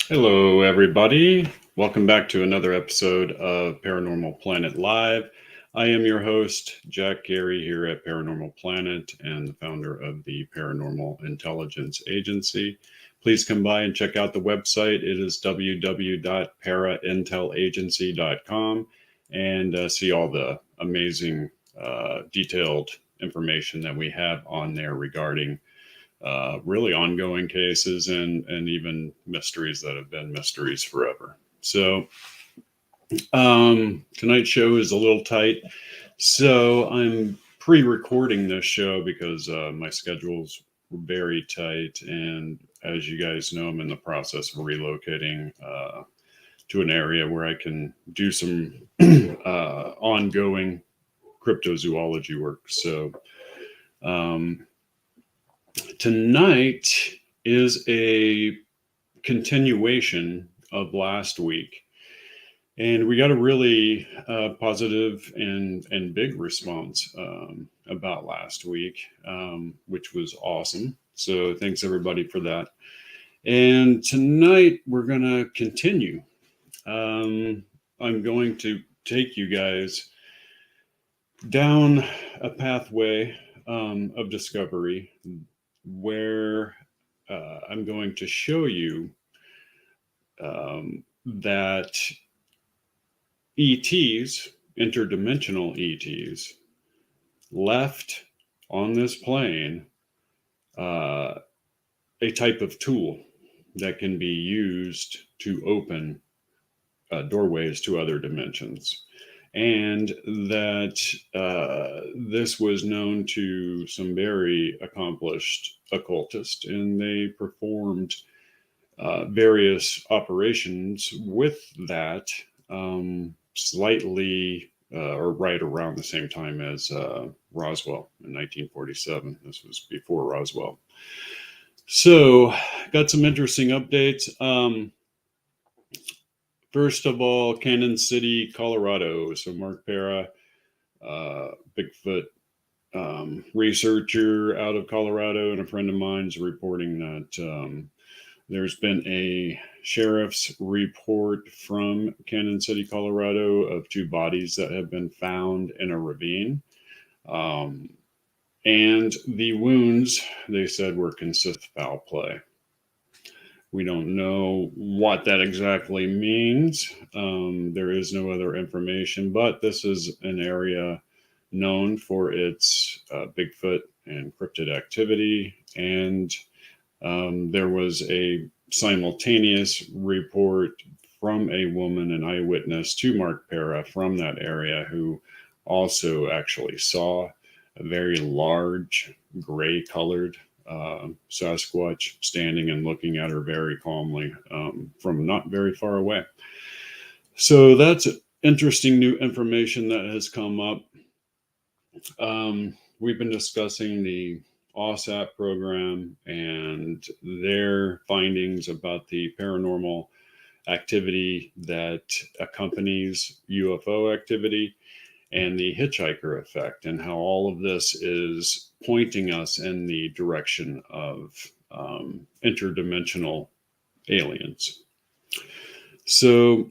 Hello, everybody. Welcome back to another episode of Paranormal Planet Live. I am your host, Jack Gary, here at Paranormal Planet and the founder of the Paranormal Intelligence Agency. Please come by and check out the website. It is www.paraintelagency.com and see all the amazing, detailed information that we have on there regarding really ongoing cases and even mysteries that have been mysteries forever. So tonight's show is a little tight. So I'm pre-recording this show because my schedule's very tight. And as you guys know, I'm in the process of relocating to an area where I can do some ongoing cryptozoology work. So tonight is a continuation of last week, and we got a really positive and big response about last week, which was awesome. So thanks everybody for that. And tonight we're going to continue. I'm going to take you guys down a pathway of discovery where I'm going to show you that ETs, interdimensional ETs, left on this plane a type of tool that can be used to open doorways to other dimensions. And that this was known to some very accomplished occultists, and they performed various operations with that slightly or right around the same time as Roswell in 1947. This was before Roswell. So, got some interesting updates. First of all, Cannon City, Colorado. So Mark Pera, Bigfoot researcher out of Colorado, and a friend of mine is reporting that there's been a sheriff's report from Cannon City, Colorado, of two bodies that have been found in a ravine. And the wounds, they said, were consist of foul play. We don't know what that exactly means. There is no other information, but this is an area known for its Bigfoot and cryptid activity. And there was a simultaneous report from a woman, an eyewitness to Mark Pera from that area, who also actually saw a very large gray colored Sasquatch standing and looking at her very calmly from not very far away. So that's interesting new information that has come up. We've been discussing the OSAP program and their findings about the paranormal activity that accompanies UFO activity, and the hitchhiker effect, and how all of this is pointing us in the direction of interdimensional aliens. So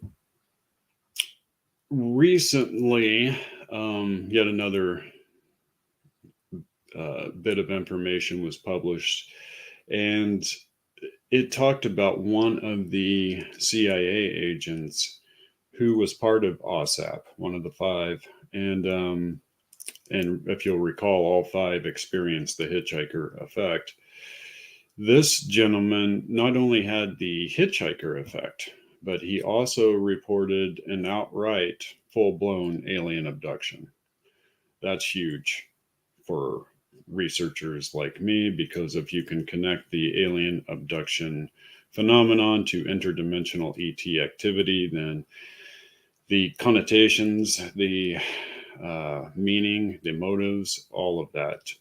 recently, yet another bit of information was published, and it talked about one of the CIA agents who was part of OSAP, one of the five. And if you'll recall, all five experienced the hitchhiker effect. This gentleman not only had the hitchhiker effect, but he also reported an outright full-blown alien abduction. That's huge for researchers like me, because if you can connect the alien abduction phenomenon to interdimensional ET activity, then the connotations, the meaning, the motives, all of that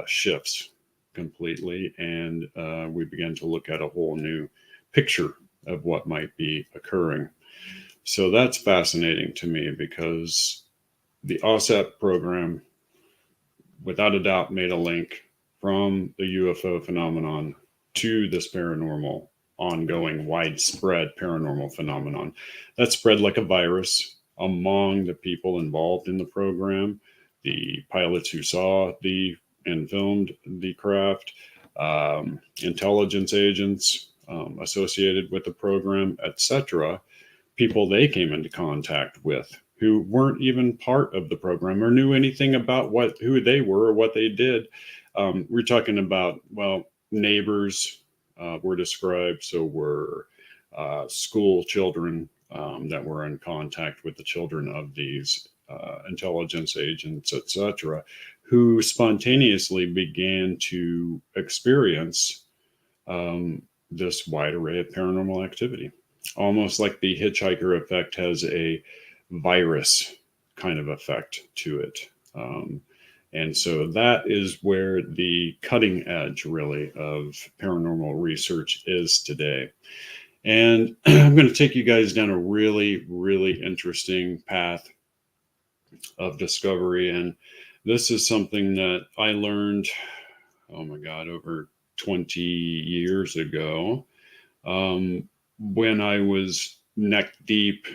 shifts completely. And we begin to look at a whole new picture of what might be occurring. So that's fascinating to me, because the OSAP program, without a doubt, made a link from the UFO phenomenon to this paranormal ongoing, widespread paranormal phenomenon that spread like a virus among the people involved in the program, the pilots who saw and filmed the craft, intelligence agents associated with the program, etc. People they came into contact with who weren't even part of the program or knew anything about who they were or what they did. We're talking about, well, neighbors were described, so were school children that were in contact with the children of these intelligence agents, etc., who spontaneously began to experience this wide array of paranormal activity. Almost like the hitchhiker effect has a virus kind of effect to it. And so that is where the cutting edge, really, of paranormal research is today. And I'm going to take you guys down a really, really interesting path of discovery. And this is something that I learned, oh my God, over 20 years ago, when I was neck deep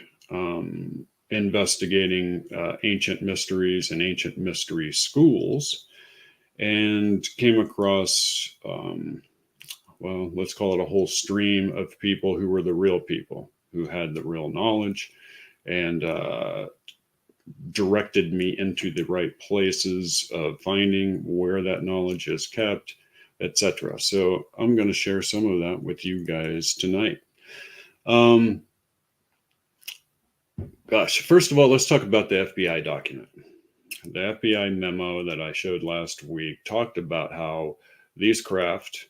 investigating ancient mysteries and ancient mystery schools, and came across, well, let's call it a whole stream of people who were the real people, who had the real knowledge, and directed me into the right places of finding where that knowledge is kept, etc. So I'm going to share some of that with you guys tonight. Gosh, first of all, let's talk about the FBI document. The FBI memo that I showed last week talked about how these craft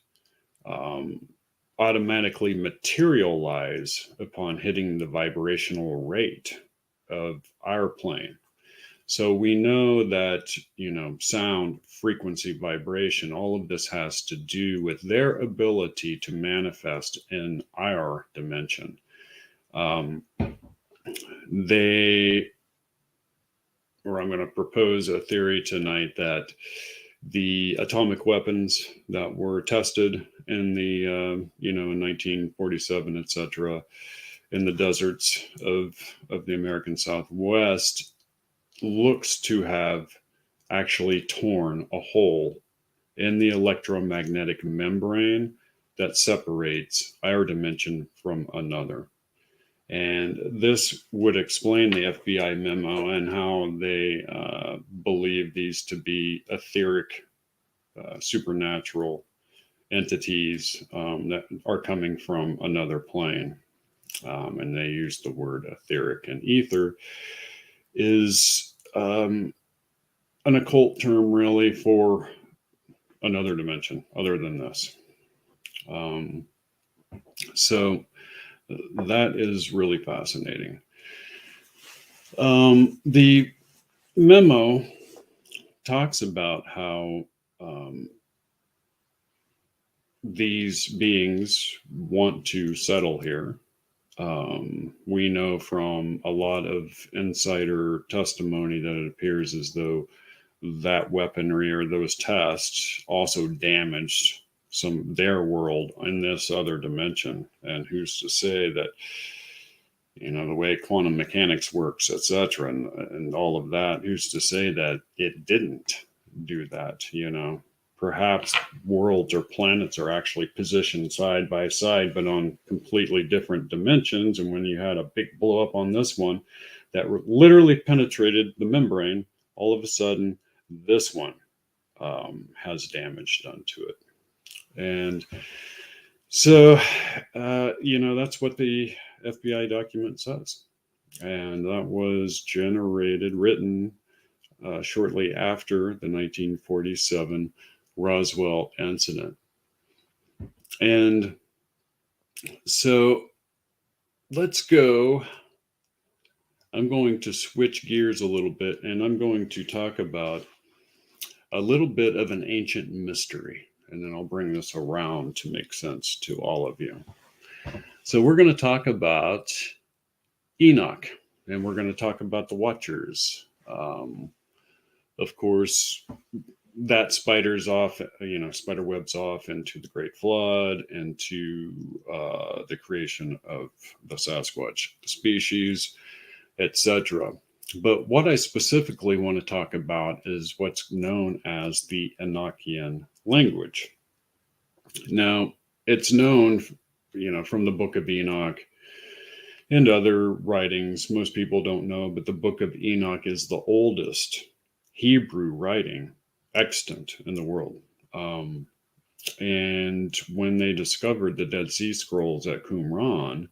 automatically materialize upon hitting the vibrational rate of our plane. So we know that, sound, frequency, vibration, all of this has to do with their ability to manifest in our dimension. I'm going to propose a theory tonight that the atomic weapons that were tested in the, in 1947, etc., in the deserts of the American Southwest, looks to have actually torn a hole in the electromagnetic membrane that separates our dimension from another. And this would explain the FBI memo and how they believe these to be etheric, supernatural entities that are coming from another plane. And they use the word etheric, and ether is an occult term, really, for another dimension other than this. So that is really fascinating. The memo talks about how these beings want to settle here. We know from a lot of insider testimony that it appears as though that weaponry or those tests also damaged their world in this other dimension. And who's to say that, the way quantum mechanics works, etc., and all of that, who's to say that it didn't do that? Perhaps worlds or planets are actually positioned side by side, but on completely different dimensions. And when you had a big blow up on this one that literally penetrated the membrane, all of a sudden, this one has damage done to it. And so, that's what the FBI document says. And that was written shortly after the 1947 Roswell incident. And so let's go. I'm going to switch gears a little bit, and I'm going to talk about a little bit of an ancient mystery. And then I'll bring this around to make sense to all of you. So we're going to talk about Enoch, and we're going to talk about the Watchers. Of course, that spiders off, spider webs off into the Great Flood, into the creation of the Sasquatch species, etc. But what I specifically want to talk about is what's known as the Enochian language. Now, it's known, from the Book of Enoch and other writings. Most people don't know, but the Book of Enoch is the oldest Hebrew writing extant in the world. And when they discovered the Dead Sea Scrolls at Qumran,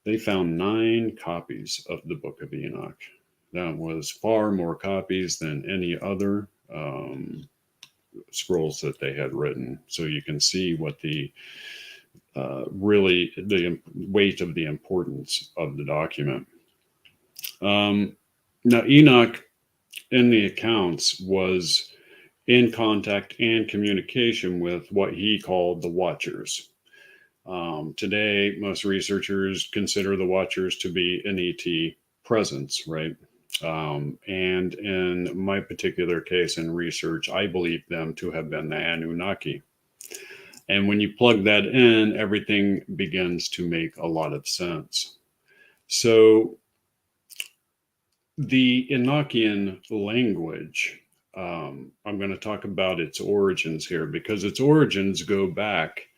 they found 9 copies of the Book of Enoch. That was far more copies than any other scrolls that they had written. So you can see what the weight of the importance of the document. Now, Enoch in the accounts was in contact and communication with what he called the Watchers. Today, most researchers consider the Watchers to be an ET presence, right? And in my particular case in research, I believe them to have been the Anunnaki. And when you plug that in, everything begins to make a lot of sense. So the Enochian language, I'm going to talk about its origins here, because its origins go back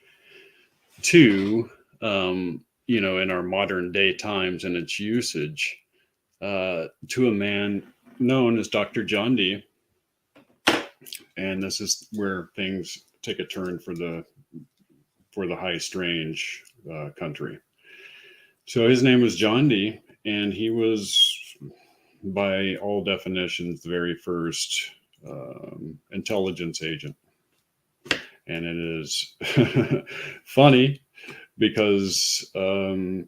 to, in our modern day times and its usage, to a man known as Dr. John Dee. And this is where things take a turn for the high strange country. So his name was John Dee, and he was, by all definitions, the very first intelligence agent. And it is funny because the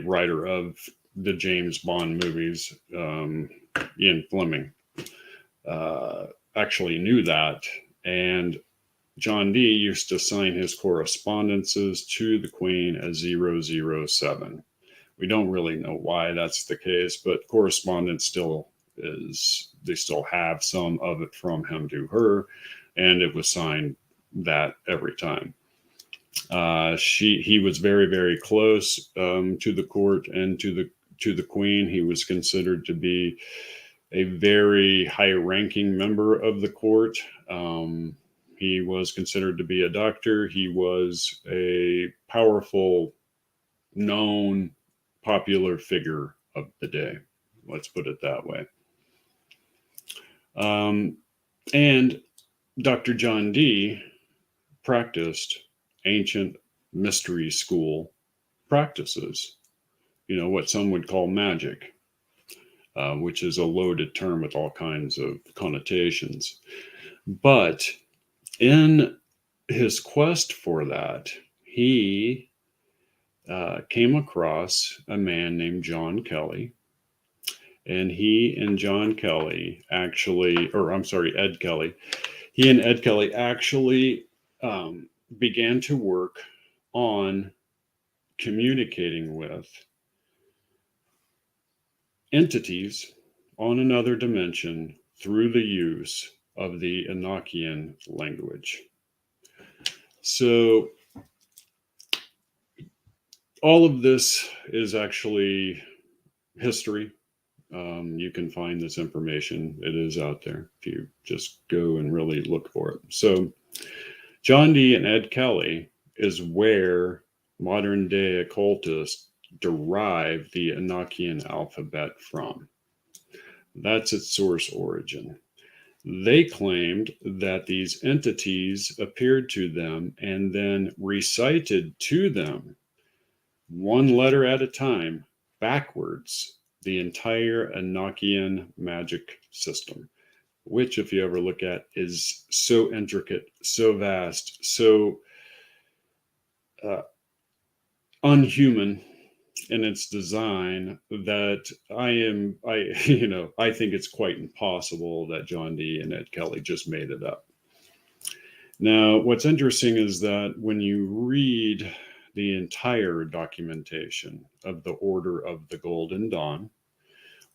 writer of the James Bond movies, Ian Fleming, actually knew that. And John Dee used to sign his correspondences to the Queen as 007. We don't really know why that's the case, but correspondence still is, they still have some of it from him to her, and it was signed that every time. He was very, very close to the court and to the Queen. He was considered to be a very high-ranking member of the court. He was considered to be a doctor. He was a powerful, known, popular figure of the day. Let's put it that way. And Dr. John Dee practiced ancient mystery school practices, what some would call magic, which is a loaded term with all kinds of connotations. But in his quest for that, he came across a man named John Kelly. And he and Ed Kelly, he and Ed Kelly actually began to work on communicating with entities on another dimension through the use of the Enochian language. So all of this is actually history. You can find this information. It is out there if you just go and really look for it. So John Dee and Ed Kelly is where modern day occultists derive the Enochian alphabet from. That's its source origin. They claimed that these entities appeared to them and then recited to them, one letter at a time, backwards, the entire Enochian magic system, which, if you ever look at, is so intricate, so vast, so unhuman in its design that I think it's quite impossible that John Dee and Ed Kelly just made it up. Now, what's interesting is that when you read the entire documentation of the Order of the Golden Dawn,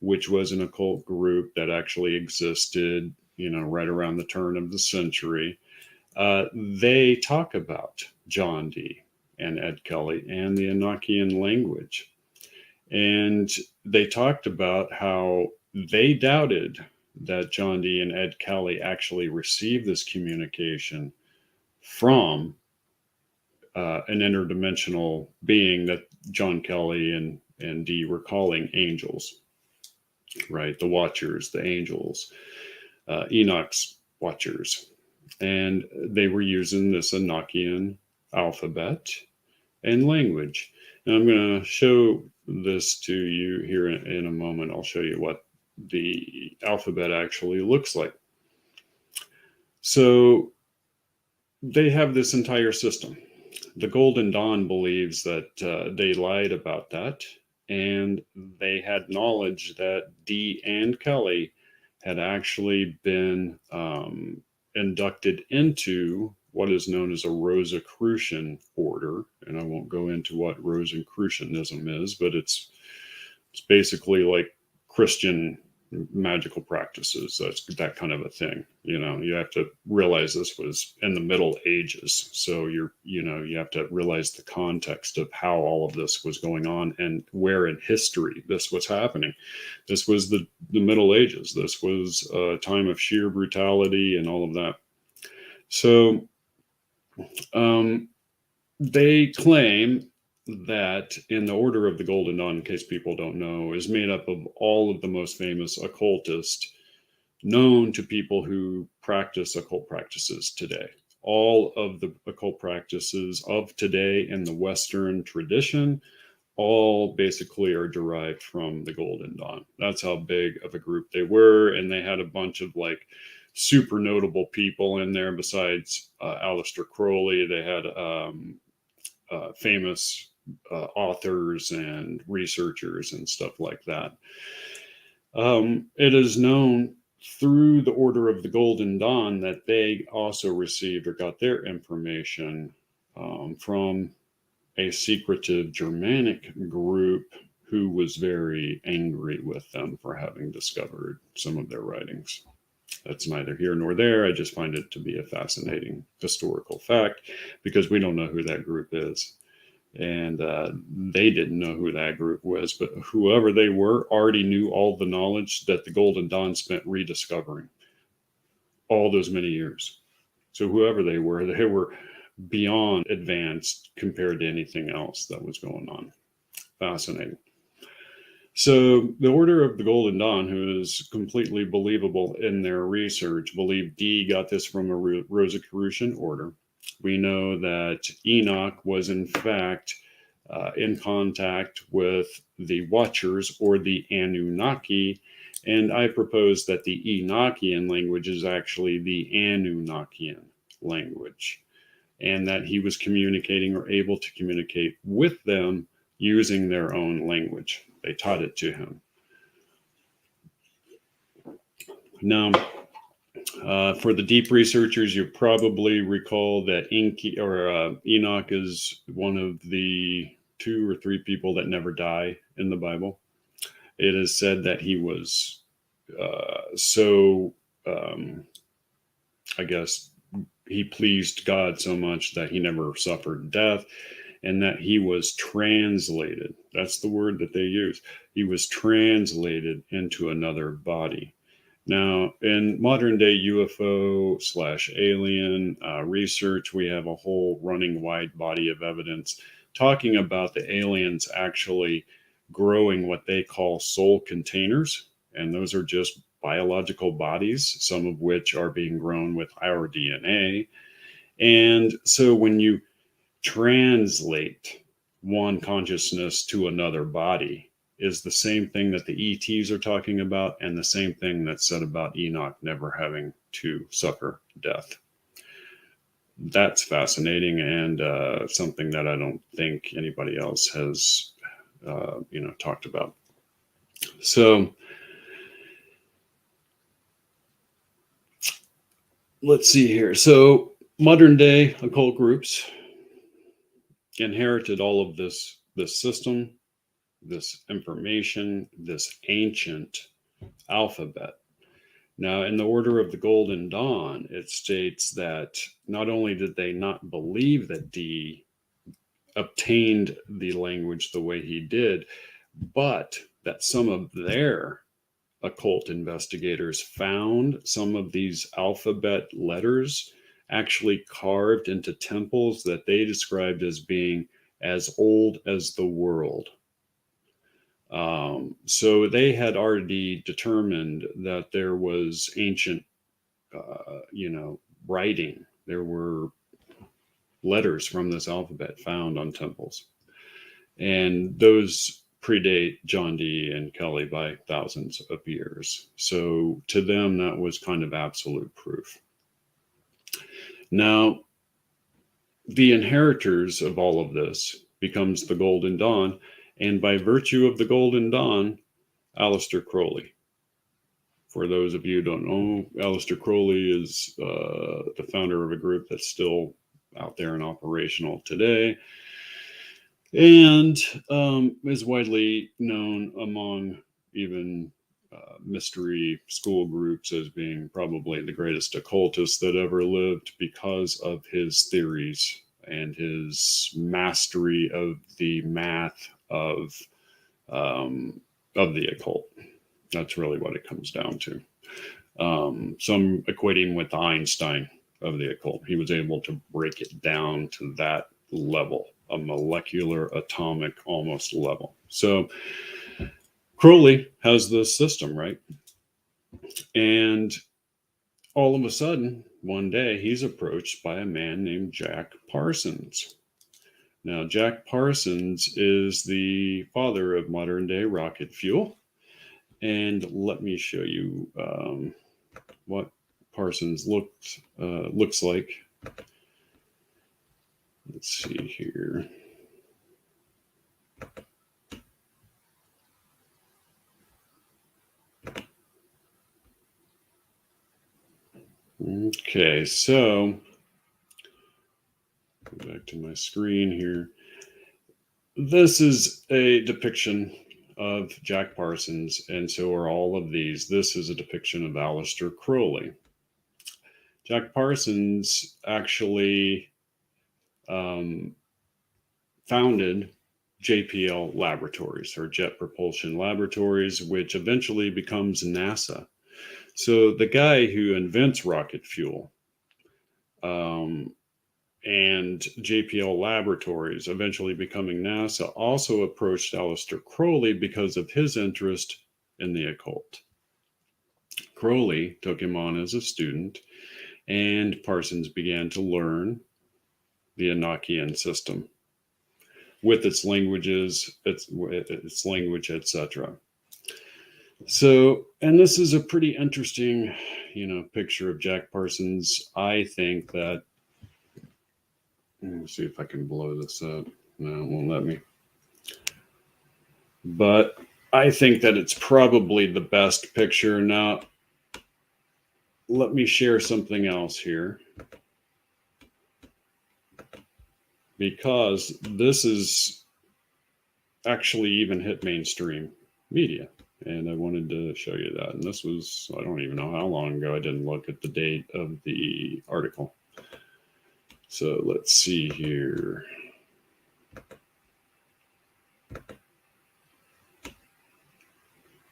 which was an occult group that actually existed, right around the turn of the century. They talk about John Dee and Ed Kelly and the Enochian language. And they talked about how they doubted that John Dee and Ed Kelly actually received this communication from an interdimensional being that John Kelly and Dee were calling angels, right? The Watchers, the angels, Enoch's Watchers. And they were using this Enochian alphabet and language. And I'm going to show this to you here in a moment. I'll show you what the alphabet actually looks like. So they have this entire system. The Golden Dawn believes that they lied about that, and they had knowledge that Dee and Kelly had actually been inducted into what is known as a Rosicrucian order. And I won't go into what Rosicrucianism is, but it's basically like Christian magical practices. That's that kind of a thing. You have to realize this was in the Middle Ages. So you have to realize the context of how all of this was going on and where in history this was happening. This was the Middle Ages. This was a time of sheer brutality and all of that. So they claim that in the Order of the Golden Dawn, in case people don't know, is made up of all of the most famous occultists known to people who practice occult practices today. All of the occult practices of today in the Western tradition, all basically are derived from the Golden Dawn. That's how big of a group they were. And they had a bunch of like super notable people in there besides Aleister Crowley. They had famous authors and researchers and stuff like that. It is known through the Order of the Golden Dawn that they also received or got their information from a secretive Germanic group who was very angry with them for having discovered some of their writings. That's neither here nor there. I just find it to be a fascinating historical fact because we don't know who that group is. And they didn't know who that group was, but whoever they were already knew all the knowledge that the Golden Dawn spent rediscovering all those many years. So whoever they were beyond advanced compared to anything else that was going on. Fascinating. So the Order of the Golden Dawn, who is completely believable in their research, believed Dee got this from a Rosicrucian order. We know that Enoch was in fact in contact with the Watchers or the Anunnaki, and I propose that the Enochian language is actually the Anunnakian language, and that he was communicating or able to communicate with them using their own language. They taught it to him. Now, for the deep researchers, you probably recall that Enoch is one of the 2 or 3 people that never die in the Bible. It is said that he was I guess, he pleased God so much that he never suffered death, and that he was translated. That's the word that they use. He was translated into another body. Now, in modern day UFO/alien research, we have a whole running wide body of evidence talking about the aliens actually growing what they call soul containers. And those are just biological bodies, some of which are being grown with our DNA. And so when you translate one consciousness to another body, is the same thing that the ETs are talking about, and the same thing that's said about Enoch never having to suffer death. That's fascinating, and something that I don't think anybody else has, talked about. So let's see here. So modern day occult groups inherited all of this system this information, this ancient alphabet. Now, in the Order of the Golden Dawn, it states that not only did they not believe that Dee obtained the language the way he did, but that some of their occult investigators found some of these alphabet letters actually carved into temples that they described as being as old as the world. So they had already determined that there was ancient, writing. There were letters from this alphabet found on temples. And those predate John Dee and Kelly by thousands of years. So to them, that was kind of absolute proof. Now, the inheritors of all of this becomes the Golden Dawn, and by virtue of the Golden Dawn, Aleister Crowley. For those of you who don't know, Aleister Crowley is the founder of a group that's still out there and operational today, and is widely known among even mystery school groups as being probably the greatest occultist that ever lived because of his theories and his mastery of the math of the occult. That's really what it comes down to. Some equating with Einstein of the occult. He was able to break it down to that level, a molecular, atomic, almost level. So Crowley has this system, right? And all of a sudden, one day, he's approached by a man named Jack Parsons. Now, Jack Parsons is the father of modern day rocket fuel. And let me show you what Parsons looks like. Let's see here. Okay, so go back to my screen here. This is a depiction of Jack Parsons, and so are all of these. This is a depiction of Aleister Crowley. Jack Parsons actually founded JPL Laboratories, or Jet Propulsion Laboratories, which eventually becomes NASA. So the guy who invents rocket fuel and JPL Laboratories, eventually becoming NASA, also approached Aleister Crowley because of his interest in the occult. Crowley took him on as a student, and Parsons began to learn the Enochian system with its languages, its language, etc. So, and this is a pretty interesting, picture of Jack Parsons. I think that, let me see if I can blow this up. No, it won't let me. But I think that it's probably the best picture. Now, let me share something else here, because this is actually even hit mainstream media. And I wanted to show you that. And this was, I don't even know how long ago. I didn't look at the date of the article. So let's see here.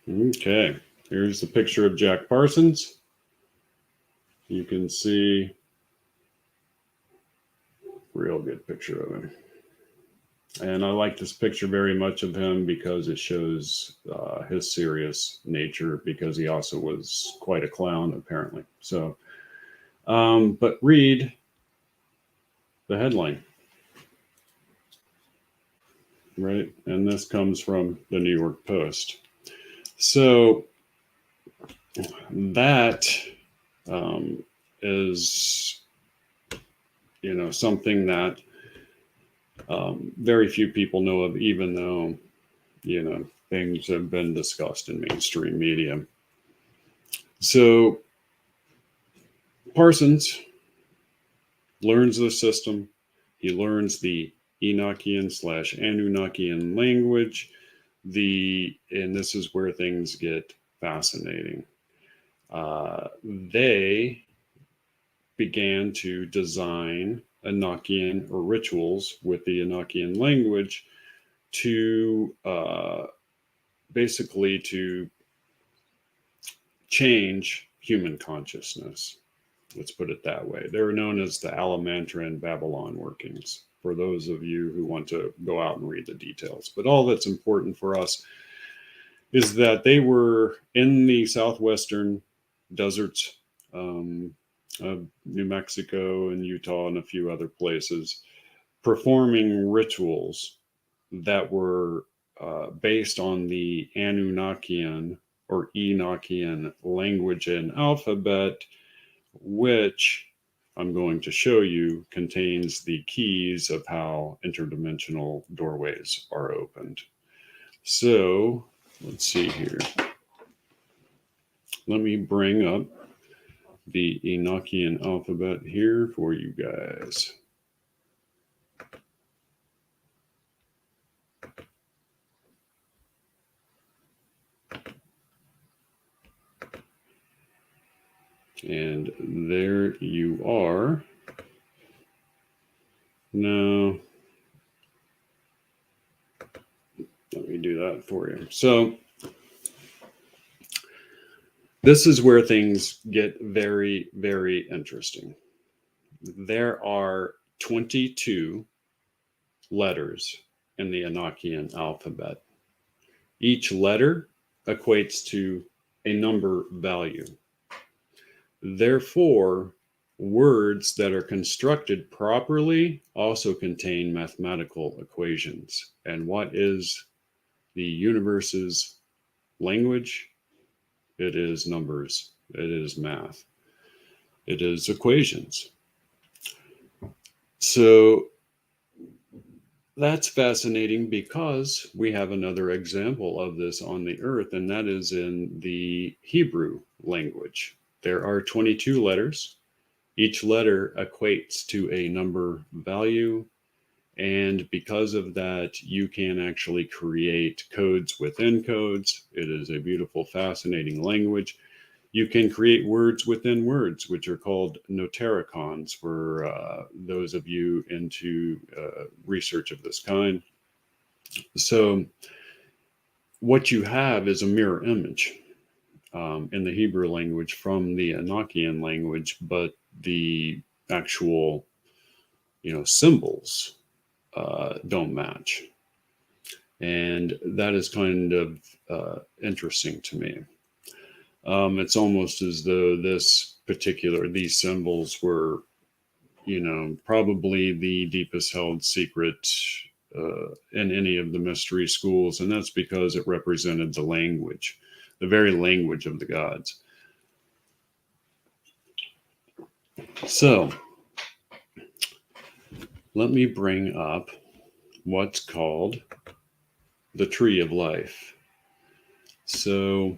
Okay, here's the picture of Jack Parsons. You can see real good picture of him. And I like this picture very much of him because it shows his serious nature, because he also was quite a clown, apparently. So, but read the headline, right? And this comes from the New York Post. So that is, something that very few people know of, even though, things have been discussed in mainstream media. So Parsons learns the system. He learns the Enochian / Anunnakian language. and this is where things get fascinating. They began to design Enochian or rituals with the Enochian language to basically to change human consciousness. Let's put it that way. They're known as the Alamantran Babylon workings, for those of you who want to go out and read the details. But all that's important for us is that they were in the southwestern deserts of New Mexico and Utah and a few other places, performing rituals that were based on the Anunnakian or Enochian language and alphabet, which I'm going to show you contains the keys of how interdimensional doorways are opened. So let's see here. Let me bring up the Enochian alphabet here for you guys. And there you are. No. Let me do that for you. So this is where things get very, very interesting. There are 22 letters in the Enochian alphabet. Each letter equates to a number value. Therefore, words that are constructed properly also contain mathematical equations. And what is the universe's language? It is numbers. It is math. It is equations. So that's fascinating because we have another example of this on the earth, and that is in the Hebrew language. There are 22 letters. Each letter equates to a number value. And because of that, you can actually create codes within codes. It is a beautiful, fascinating language. You can create words within words, which are called notaricons for those of you into research of this kind. So what you have is a mirror image in the Hebrew language from the Enochian language, but the actual, symbols don't match. And that is kind of interesting to me. It's almost as though these symbols were, probably the deepest held secret in any of the mystery schools. And that's because it represented the language, the very language of the gods. So let me bring up what's called the Tree of Life. So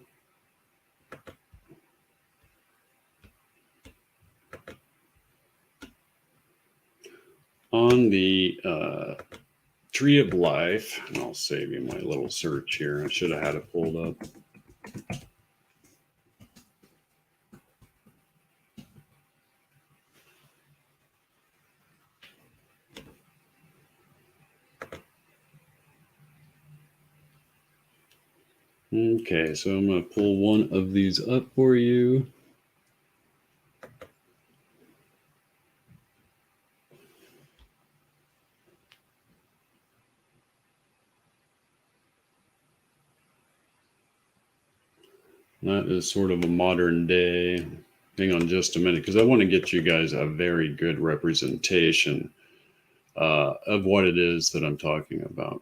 on the Tree of Life, and I'll save you my little search here. I should have had it pulled up. Okay, so I'm going to pull one of these up for you. That is sort of a modern day. Hang on just a minute, because I want to get you guys a very good representation of what it is that I'm talking about.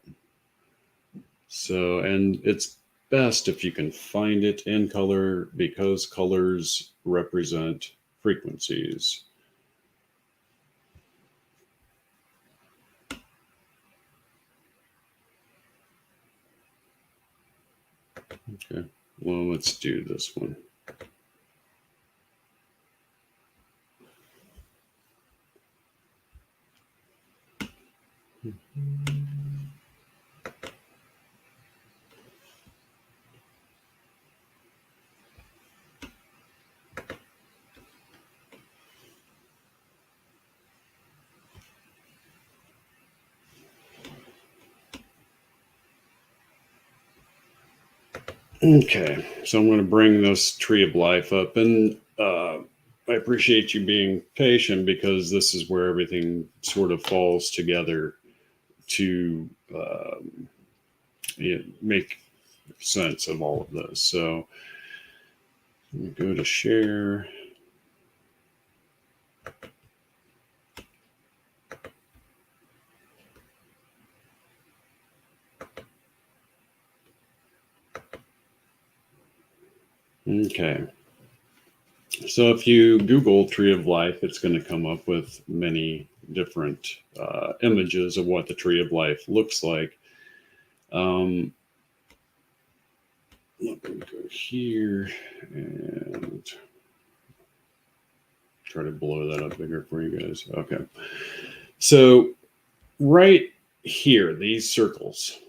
So, and it's best if you can find it in color, because colors represent frequencies. Okay, well, let's do this one. Okay, so I'm going to bring this tree of life up, and I appreciate you being patient because this is where everything sort of falls together to make sense of all of this. So let me go to share. Okay. So if you Google Tree of Life, it's going to come up with many different images of what the Tree of Life looks like. Let me go here and try to blow that up bigger for you guys. Okay. So right here, these circles,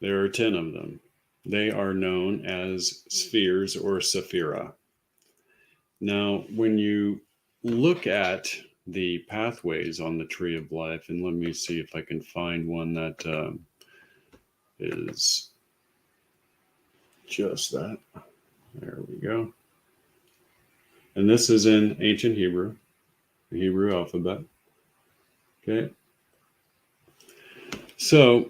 there are 10 of them. They are known as spheres or sephira. Now, when you look at the pathways on the Tree of Life, and let me see if I can find one that is just that. There we go. And this is in ancient Hebrew, the Hebrew alphabet. Okay. So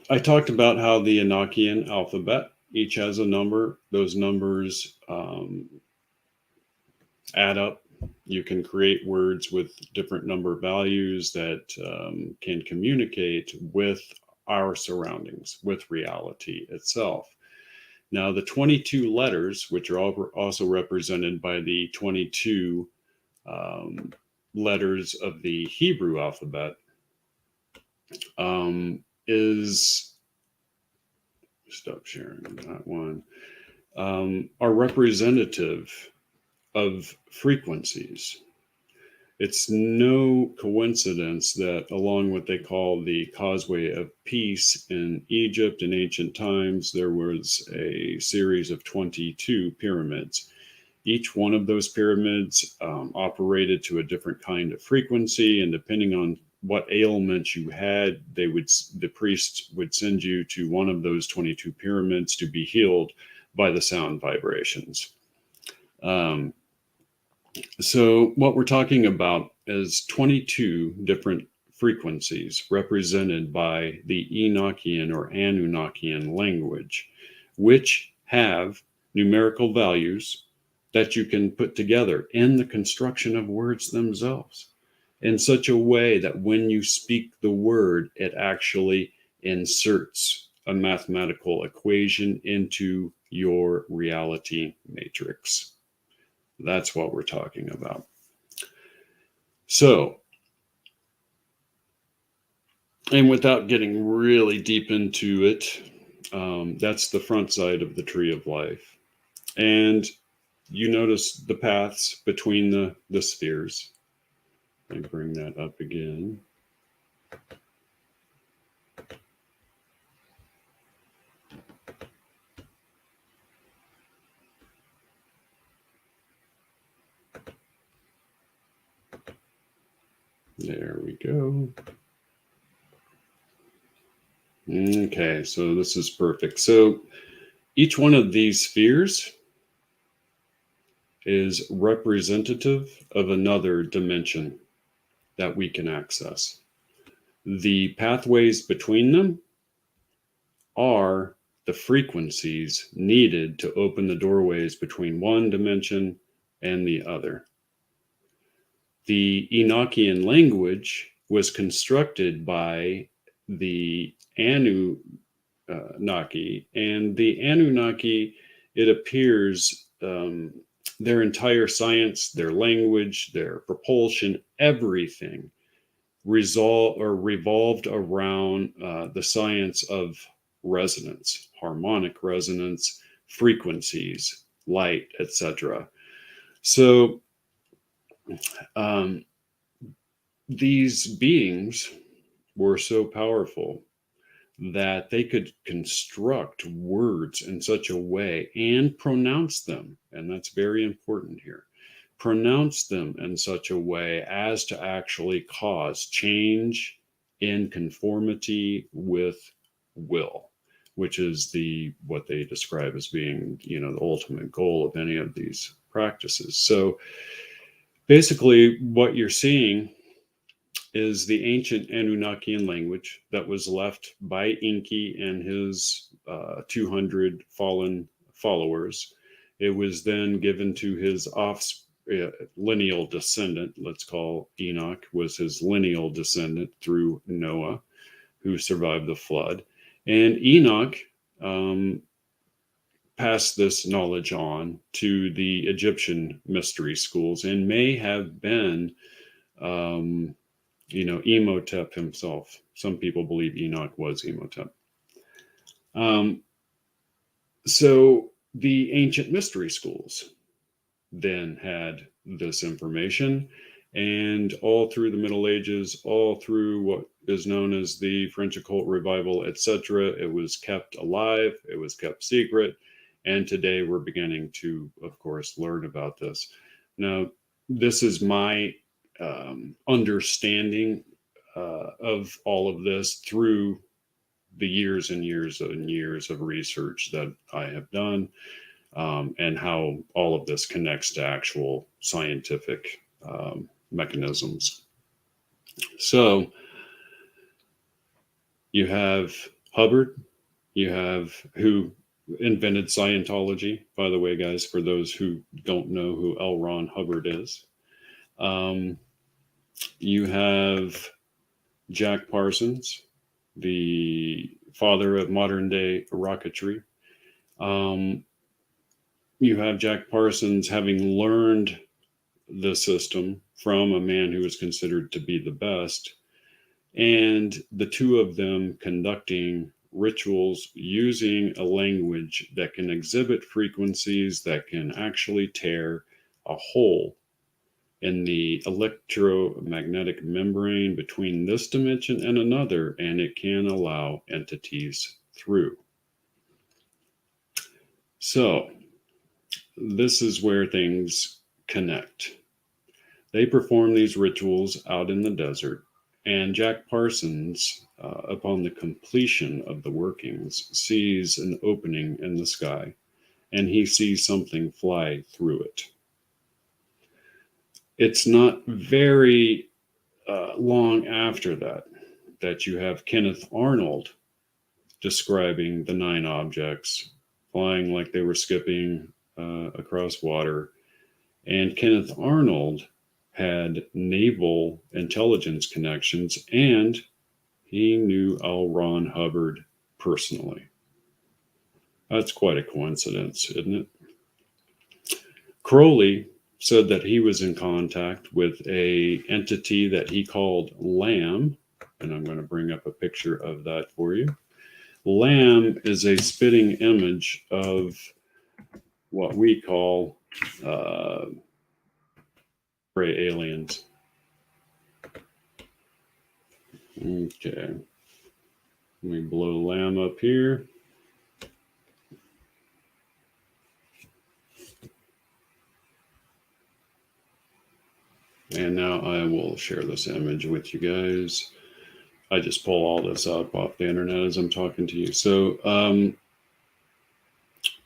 I talked about how the Enochian alphabet each has a number. Those numbers add up. You can create words with different number values that can communicate with our surroundings, with reality itself. Now, the 22 letters, which are also represented by the 22 letters of the Hebrew alphabet, is stop sharing that one, are representative of frequencies. It's no coincidence that along what they call the Causeway of Peace in Egypt in ancient times, there was a series of 22 pyramids. Each one of those pyramids operated to a different kind of frequency, and depending on what ailment you had, the priests would send you to one of those 22 pyramids to be healed by the sound vibrations. So what we're talking about is 22 different frequencies represented by the Enochian or Anunnakian language, which have numerical values that you can put together in the construction of words themselves in such a way that when you speak the word, it actually inserts a mathematical equation into your reality matrix. That's what we're talking about. So, and without getting really deep into it, that's the front side of the Tree of Life. And you notice the paths between the spheres. Let me bring that up again. There we go. Okay, so this is perfect. So each one of these spheres is representative of another dimension that we can access. The pathways between them are the frequencies needed to open the doorways between one dimension and the other. The Enochian language was constructed by the Anunnaki, and the Anunnaki, it appears, their entire science, their language, their propulsion, everything revolved around the science of resonance, harmonic resonance, frequencies, light, etc. So these beings were so powerful that they could construct words in such a way and pronounce them, and that's very important here, pronounce them in such a way as to actually cause change in conformity with will. which is what they describe as being, the ultimate goal of any of these practices. So basically, what you're seeing is the ancient Anunnakian language that was left by Enki and his 200 fallen followers. It was then given to his lineal descendant, let's call Enoch, was his lineal descendant through Noah, who survived the flood. And Enoch passed this knowledge on to the Egyptian mystery schools and may have been Imhotep himself. Some people believe Enoch was Imhotep. So the ancient mystery schools then had this information, and all through the Middle Ages, all through what is known as the French occult revival, etc., it was kept alive, it was kept secret, and today we're beginning to, of course, learn about this. Now, this is my understanding of all of this through the years and years and years of research that I have done, and how all of this connects to actual scientific mechanisms. So you have Hubbard, you have who invented Scientology, by the way, guys, for those who don't know who L. Ron Hubbard is. You have Jack Parsons, the father of modern day rocketry. You have Jack Parsons having learned the system from a man who was considered to be the best, and the two of them conducting rituals using a language that can exhibit frequencies that can actually tear a hole in the electromagnetic membrane between this dimension and another, and it can allow entities through. So this is where things connect. They perform these rituals out in the desert, and Jack Parsons, upon the completion of the workings, sees an opening in the sky, and he sees something fly through it. It's not very long after that you have Kenneth Arnold describing the 9 objects flying like they were skipping across water. And Kenneth Arnold had naval intelligence connections, and he knew L. Ron Hubbard personally. That's quite a coincidence, isn't it? Crowley said that he was in contact with a entity that he called Lamb, and I'm going to bring up a picture of that for you. Lamb is a spitting image of what we call gray aliens. Okay. Let me blow Lamb up here. And now I will share this image with you guys. I just pull all this up off the internet as I'm talking to you. So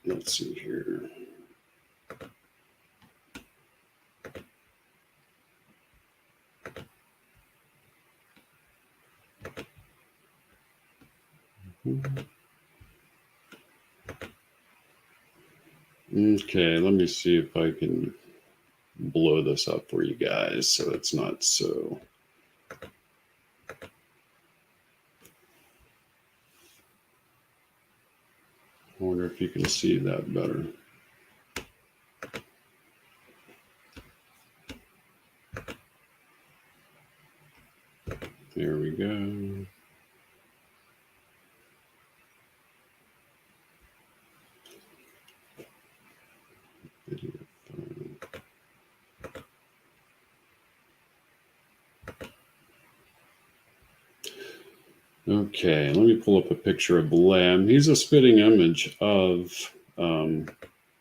let's see here. Okay, let me see if I can blow this up for you guys so it's not so. I wonder if you can see that better. There we go. Okay, let me pull up a picture of Lamb. He's a spitting image of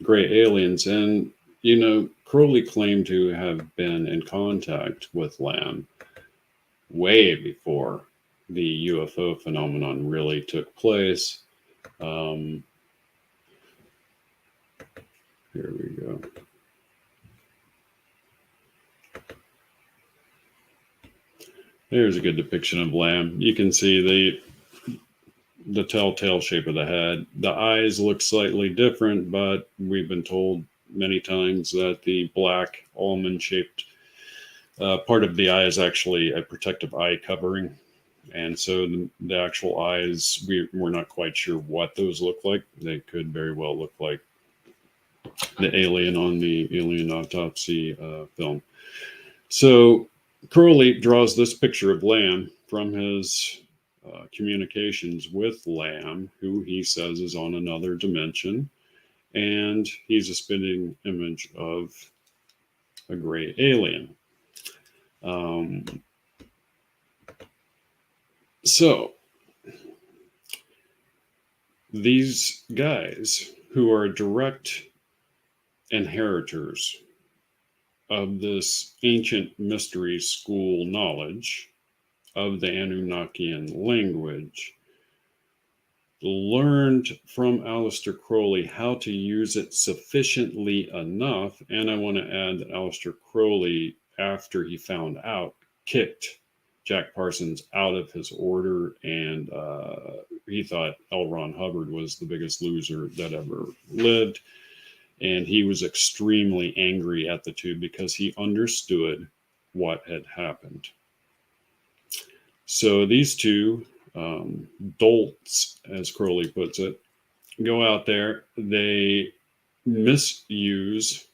gray aliens. And, Crowley claimed to have been in contact with Lamb way before the UFO phenomenon really took place. Here we go. Here's a good depiction of Lamb. You can see the telltale shape of the head. The eyes look slightly different, but we've been told many times that the black almond-shaped part of the eye is actually a protective eye covering. And so the actual eyes, we're not quite sure what those look like. They could very well look like the alien on the alien autopsy film. So Crowley draws this picture of Lamb from his communications with Lamb, who he says is on another dimension. And he's a spitting image of a gray alien. So these guys who are direct inheritors of this ancient mystery school knowledge of the Anunnakian language learned from Aleister Crowley how to use it sufficiently enough. And I want to add that Aleister Crowley, after he found out, kicked Jack Parsons out of his order, and he thought L. Ron Hubbard was the biggest loser that ever lived. And he was extremely angry at the two because he understood what had happened. So these two dolts, as Crowley puts it, go out there. They misuse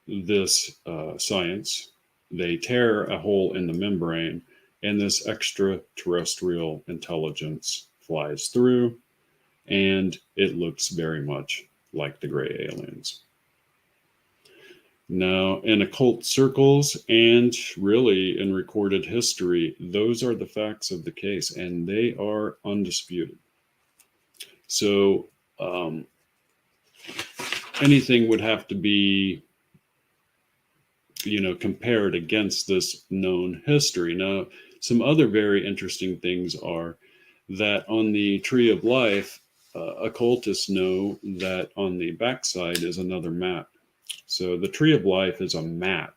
this science. They tear a hole in the membrane, and this extraterrestrial intelligence flies through, and it looks very much like the gray aliens. Now, in occult circles and really in recorded history, those are the facts of the case, and they are undisputed. So anything would have to be, compared against this known history. Now, some other very interesting things are that on the Tree of Life, occultists know that on the backside is another map. So the Tree of Life is a map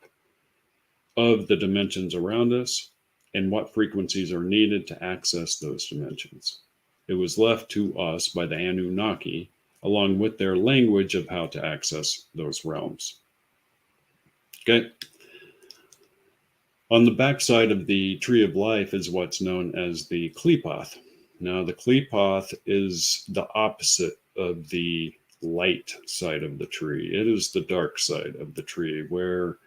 of the dimensions around us and what frequencies are needed to access those dimensions. It was left to us by the Anunnaki, along with their language of how to access those realms. Okay. On the backside of the Tree of Life is what's known as the Clepoth. Now, the Clepoth is the opposite of the light side of the tree. It is the dark side of the tree where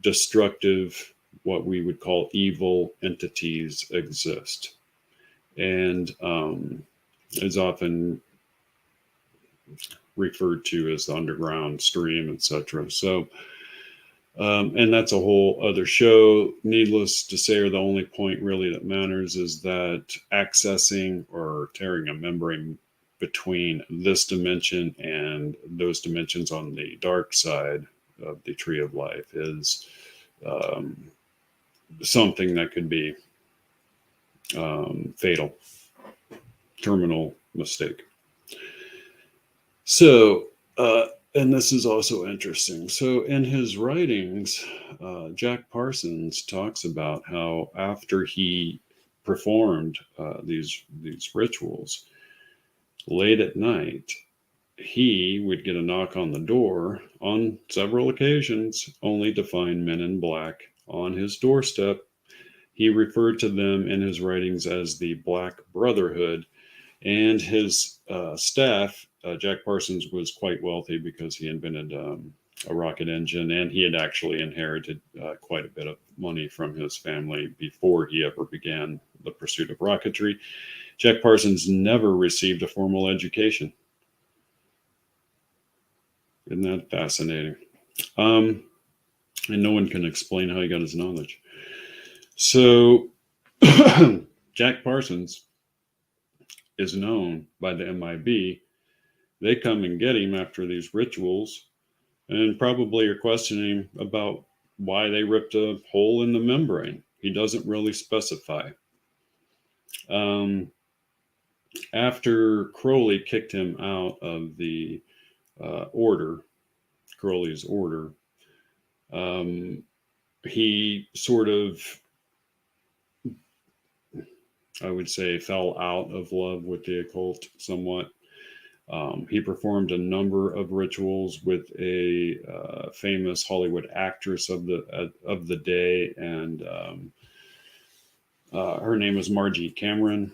destructive, what we would call evil entities exist, and is often referred to as the underground stream, etc. So, and that's a whole other show. Needless to say, or the only point really that matters is that accessing or tearing a membrane between this dimension and those dimensions on the dark side of the Tree of Life is something that could be fatal, terminal mistake. So, and this is also interesting. So in his writings, Jack Parsons talks about how after he performed these rituals, late at night, he would get a knock on the door on several occasions, only to find men in black on his doorstep. He referred to them in his writings as the Black Brotherhood, and his staff, Jack Parsons was quite wealthy because he invented a rocket engine, and he had actually inherited quite a bit of money from his family before he ever began the pursuit of rocketry. Jack Parsons never received a formal education. Isn't that fascinating? And no one can explain how he got his knowledge. So Jack Parsons is known by the MIB. They come and get him after these rituals and probably are questioning about why they ripped a hole in the membrane. He doesn't really specify. after Crowley kicked him out of the order, Crowley's order, he sort of, I would say, fell out of love with the occult somewhat. He performed a number of rituals with a famous Hollywood actress of the day, and her name was Margie Cameron.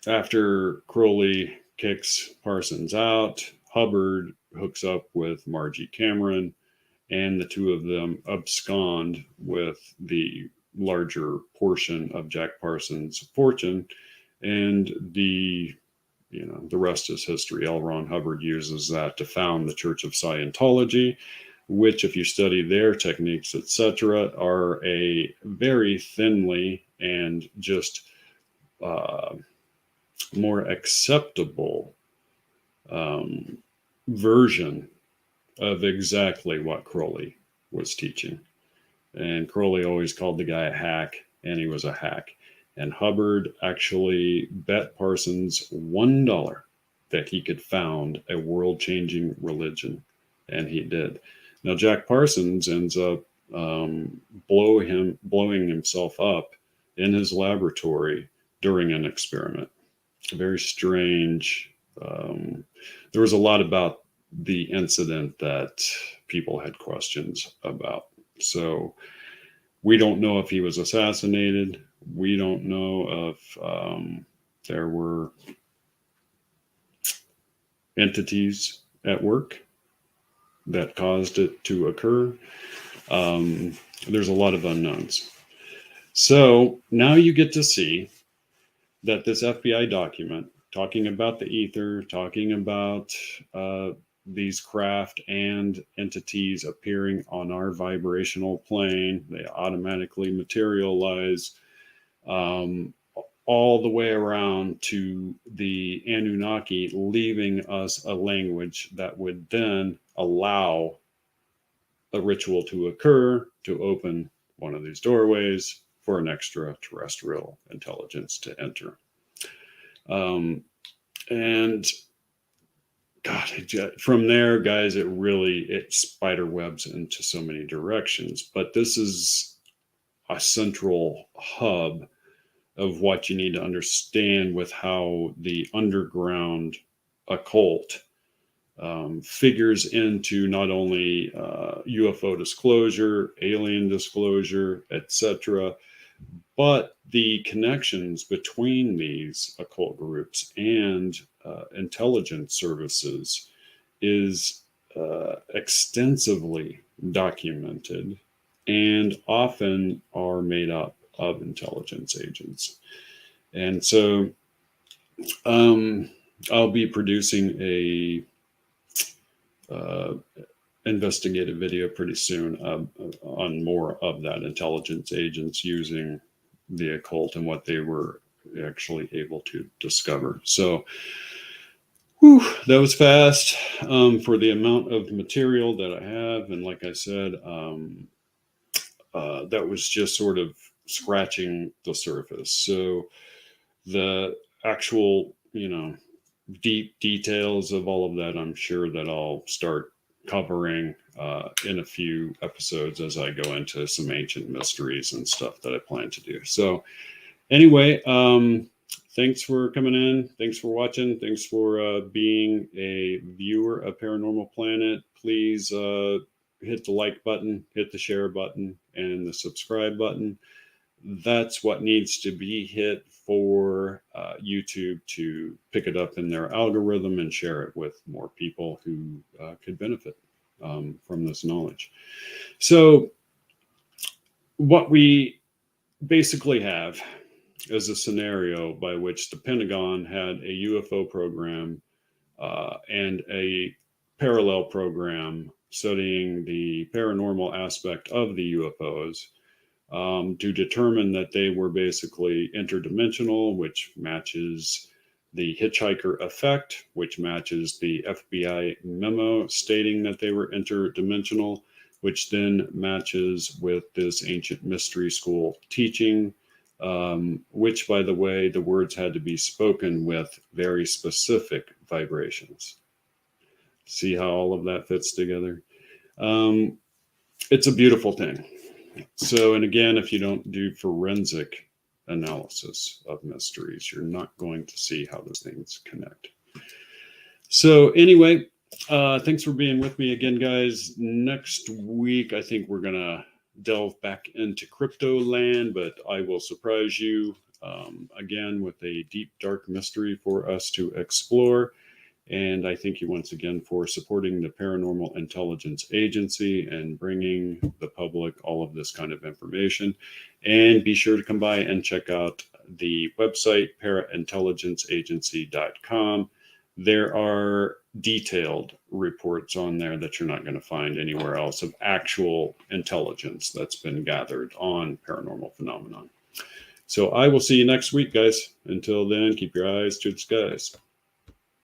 After Crowley kicks Parsons out, Hubbard hooks up with Margie Cameron, and the two of them abscond with the larger portion of Jack Parsons' fortune, and the rest is history. L. Ron Hubbard uses that to found the Church of Scientology, which, if you study their techniques, etc., are a very thinly and just more acceptable version of exactly what Crowley was teaching. And Crowley always called the guy a hack, and he was a hack. And Hubbard actually bet Parsons $1 that he could found a world-changing religion, and he did. Now, Jack Parsons ends up blowing himself up in his laboratory during an experiment. Very strange. There was a lot about the incident that people had questions about. So we don't know if he was assassinated. We don't know if there were entities at work that caused it to occur. There's a lot of unknowns. So now you get to see that this FBI document, talking about the ether, talking about these craft and entities appearing on our vibrational plane, they automatically materialize all the way around to the Anunnaki, leaving us a language that would then allow a ritual to occur to open one of these doorways for an extraterrestrial intelligence to enter. And God, from there, guys, it spider webs into so many directions. But this is a central hub of what you need to understand with how the underground occult figures into not only UFO disclosure, alien disclosure, etc., but the connections between these occult groups and intelligence services is extensively documented and often are made up of intelligence agents. And so I'll be producing a investigative video pretty soon on more of that, intelligence agents using the occult and what they were actually able to discover. So that was fast for the amount of material that I have. And like I said, that was just sort of scratching the surface. So the actual, deep details of all of that, I'm sure that I'll start covering in a few episodes as I go into some ancient mysteries and stuff that I plan to do. So anyway, thanks for coming in. Thanks for watching. Thanks for being a viewer of Paranormal Planet. Please hit the like button, hit the share button, and the subscribe button. That's what needs to be hit for YouTube to pick it up in their algorithm and share it with more people who could benefit from this knowledge. So what we basically have is a scenario by which the Pentagon had a UFO program and a parallel program studying the paranormal aspect of the UFOs to determine that they were basically interdimensional, which matches the hitchhiker effect, which matches the FBI memo stating that they were interdimensional, which then matches with this ancient mystery school teaching which, by the way, the words had to be spoken with very specific vibrations. See how all of that fits together? It's a beautiful thing. So, and again, if you don't do forensic analysis of mysteries, you're not going to see how those things connect. So anyway, thanks for being with me again, guys. Next week, I think we're going to delve back into crypto land, but I will surprise you again with a deep, dark mystery for us to explore. And I thank you once again for supporting the Paranormal Intelligence Agency and bringing the public all of this kind of information. And be sure to come by and check out the website, paraintelligenceagency.com. There are detailed reports on there that you're not going to find anywhere else of actual intelligence that's been gathered on paranormal phenomenon. So I will see you next week, guys. Until then, keep your eyes to the skies.